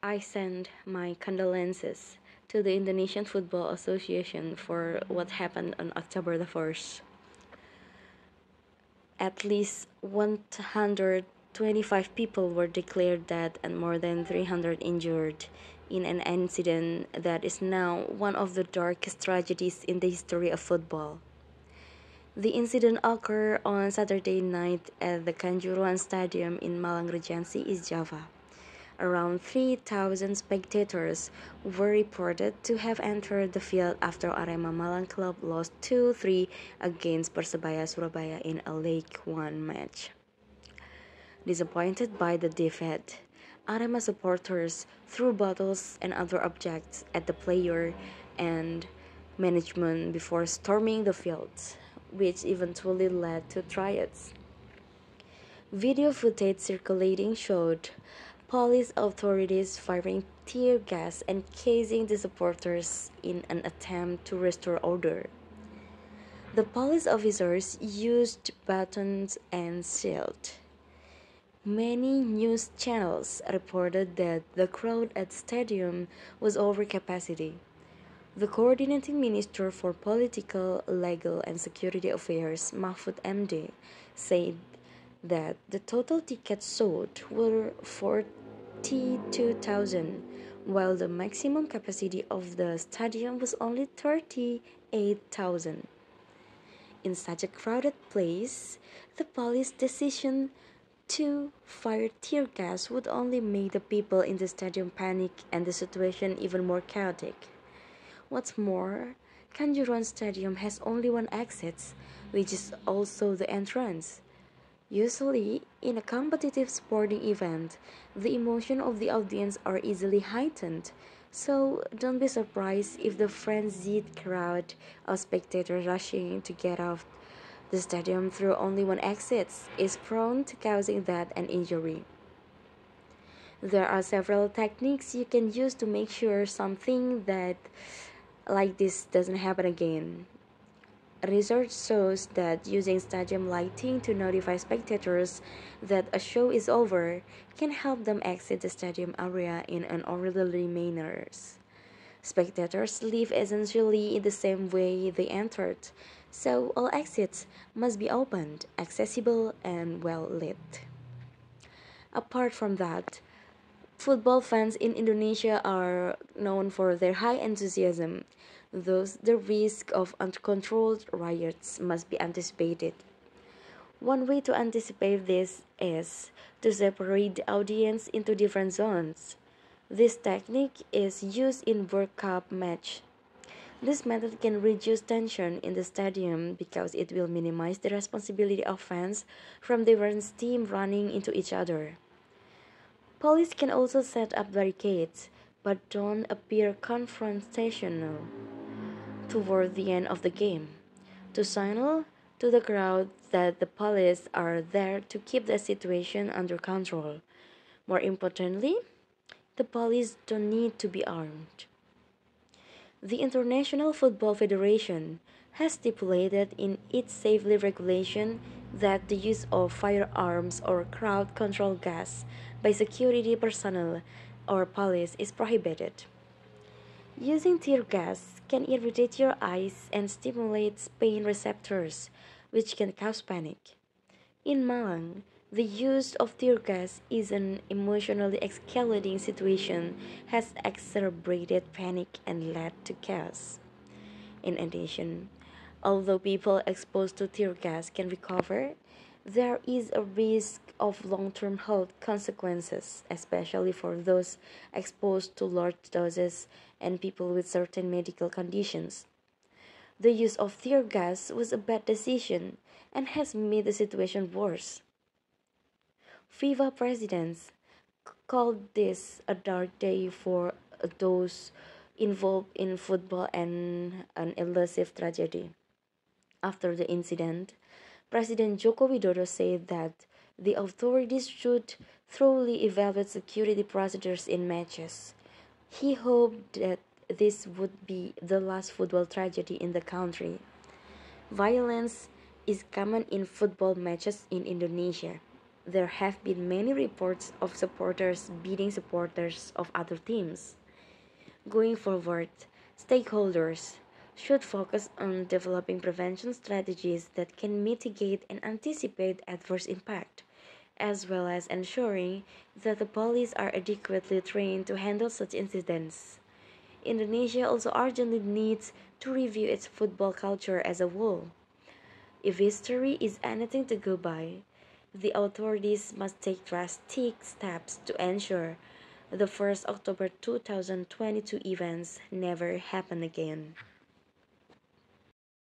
I send my condolences to the Indonesian Football Association for what happened on October the 1st. At least 125 people were declared dead and more than 300 injured in an incident that is now one of the darkest tragedies in the history of football. The incident occurred on Saturday night at the Kanjuruhan Stadium in Malang Regency, East Java. Around 3,000 spectators were reported to have entered the field after Arema Malang club lost 2-3 against Persebaya Surabaya in a League One match. Disappointed by the defeat, Arema supporters threw bottles and other objects at the player and management before storming the field, which eventually led to riots. Video footage circulating showed police authorities firing tear gas and casing the supporters in an attempt to restore order. The police officers used batons and shields. Many news channels reported that the crowd at the stadium was over capacity. The coordinating minister for political, legal, and security affairs, Mahfud MD, said that the total tickets sold were 42,000, while the maximum capacity of the stadium was only 38,000. In such a crowded place, the police decision to fire tear gas would only make the people in the stadium panic and the situation even more chaotic. What's more, Kanjuruhan Stadium has only one exit, which is also the entrance. Usually, in a competitive sporting event, the emotion of the audience are easily heightened, so don't be surprised if the frenzied crowd of spectators rushing to get off the stadium through only one exit is prone to causing death and injury. There are several techniques you can use to make sure something that like this doesn't happen again. Research shows that using stadium lighting to notify spectators that a show is over can help them exit the stadium area in an orderly manner. Spectators leave essentially in the same way they entered, so all exits must be opened, accessible, and well lit. Apart from that, football fans in Indonesia are known for their high enthusiasm, thus the risk of uncontrolled riots must be anticipated. One way to anticipate this is to separate the audience into different zones. This technique is used in World Cup match. This method can reduce tension in the stadium because it will minimize the responsibility of fans from different teams running into each other. Police can also set up barricades, but don't appear confrontational toward the end of the game, to signal to the crowd that the police are there to keep the situation under control. More importantly, the police don't need to be armed. The International Football Federation has stipulated in its safety regulation that the use of firearms or crowd control gas by security personnel or police is prohibited. Using tear gas can irritate your eyes and stimulates pain receptors, which can cause panic. In Malang, the use of tear gas is an emotionally escalating situation has exacerbated panic and led to chaos. In addition, although people exposed to tear gas can recover, there is a risk of long-term health consequences, especially for those exposed to large doses and people with certain medical conditions. The use of tear gas was a bad decision and has made the situation worse. FIFA presidents called this a dark day for those involved in football and an elusive tragedy. After the incident, President Joko Widodo said that the authorities should thoroughly evaluate security procedures in matches. He hoped that this would be the last football tragedy in the country. Violence is common in football matches in Indonesia. There have been many reports of supporters beating supporters of other teams. Going forward, stakeholders should focus on developing prevention strategies that can mitigate and anticipate adverse impact, as well as ensuring that the police are adequately trained to handle such incidents. Indonesia also urgently needs to review its football culture as a whole. If history is anything to go by, the authorities must take drastic steps to ensure the 1st October 2022 events never happen again.